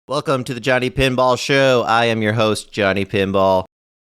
Welcome to the Johnny Pinball Show. I am your host, Johnny Pinball.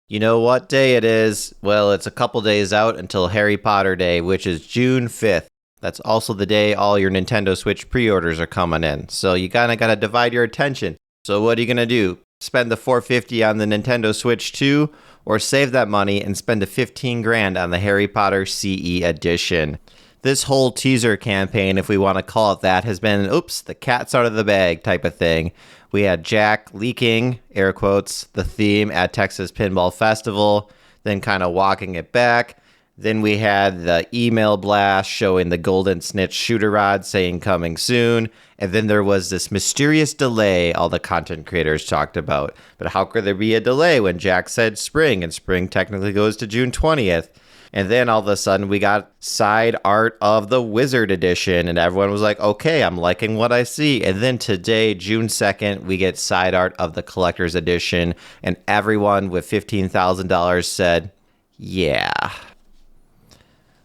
You know what day it is? Well, it's a couple days out until Harry Potter Day, which is June 5th. That's also the day all your Nintendo Switch pre-orders are coming in. So you kind of got to divide your attention. So what are you going to do? Spend the $450 on the Nintendo Switch 2, or save that money and spend the $15,000 on the Harry Potter CE edition? This whole teaser campaign, if we want to call it that, has been, oops, the cat's out of the bag type of thing. We had Jack leaking, air quotes, the theme at Texas Pinball Festival, then kind of walking it back. Then we had the email blast showing the Golden Snitch shooter rod saying coming soon. And then there was this mysterious delay all the content creators talked about. But how could there be a delay when Jack said spring, and spring technically goes to June 20th? And then all of a sudden we got side art of the Wizard Edition, and everyone was like, okay, I'm liking what I see. And then today, June 2nd, we get side art of the Collector's Edition, and everyone with $15,000 said, yeah.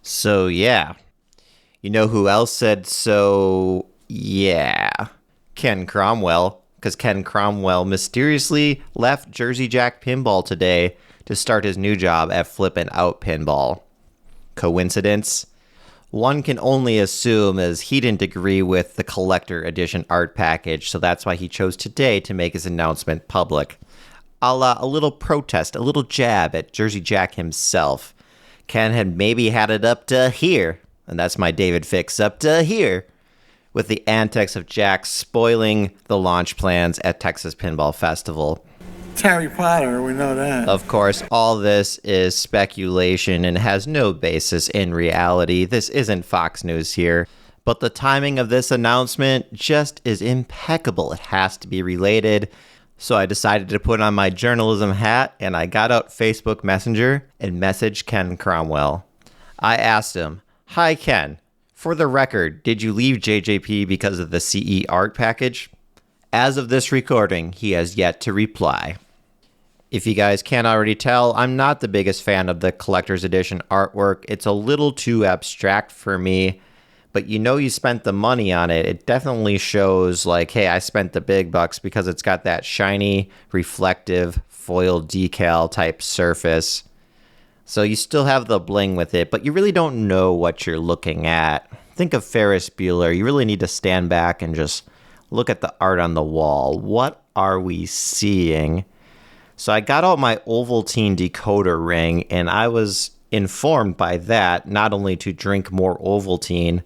So, yeah. You know who else said so? Yeah. Ken Cromwell, because Ken Cromwell mysteriously left Jersey Jack Pinball today to start his new job at Flippin' Out Pinball. Coincidence? One can only assume, as he didn't agree with the Collector Edition art package, so that's why he chose today to make his announcement public. A little protest, a little jab at Jersey Jack himself. Ken had maybe had it up to here, and that's my David Fix, up to here, with the antics of Jack spoiling the launch plans at Texas Pinball Festival. It's Harry Potter, we know that. Of course, all this is speculation and has no basis in reality. This isn't Fox News here. But the timing of this announcement just is impeccable. It has to be related. So I decided to put on my journalism hat, and I got out Facebook Messenger and messaged Ken Cromwell. I asked him, "Hi Ken, for the record, did you leave JJP because of the CE art package?" As of this recording, he has yet to reply. If you guys can't already tell, I'm not the biggest fan of the Collector's Edition artwork. It's a little too abstract for me, but you know you spent the money on it. It definitely shows like, hey, I spent the big bucks because it's got that shiny, reflective, foil decal type surface. So you still have the bling with it, but you really don't know what you're looking at. Think of Ferris Bueller. You really need to stand back and just look at the art on the wall. What are we seeing? So I got out my Ovaltine decoder ring, and I was informed by that not only to drink more Ovaltine,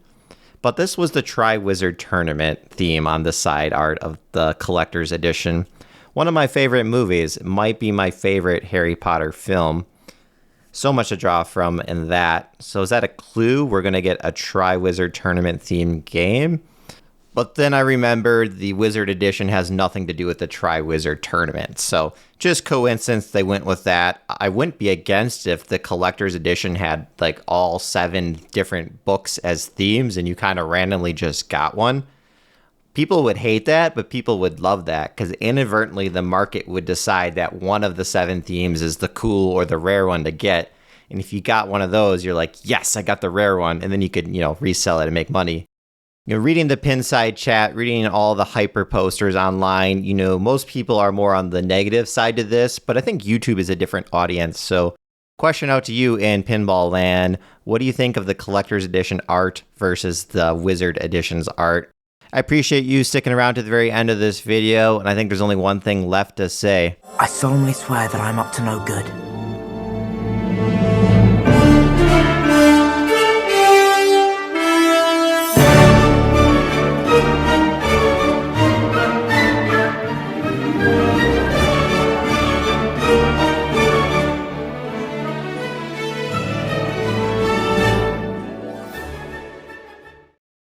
but this was the Tri-Wizard Tournament theme on the side art of the Collector's Edition. One of my favorite movies. It might be my favorite Harry Potter film. So much to draw from in that. So is that a clue? We're going to get a Tri-Wizard Tournament themed game? But then I remembered the Wizard Edition has nothing to do with the Tri-Wizard Tournament. So just coincidence they went with that. I wouldn't be against if the Collector's Edition had like all 7 different books as themes and you kind of randomly just got one. People would hate that, but people would love that because inadvertently the market would decide that one of the 7 themes is the cool or the rare one to get. And if you got one of those, you're like, yes, I got the rare one. And then you could, resell it and make money. Reading the Pinside chat, reading all the hyper posters online, most people are more on the negative side to this, but I think YouTube is a different audience. So question out to you in Pinball Land. What do you think of the Collector's Edition art versus the Wizard Edition's art? I appreciate you sticking around to the very end of this video, and I think there's only one thing left to say. I solemnly swear that I'm up to no good.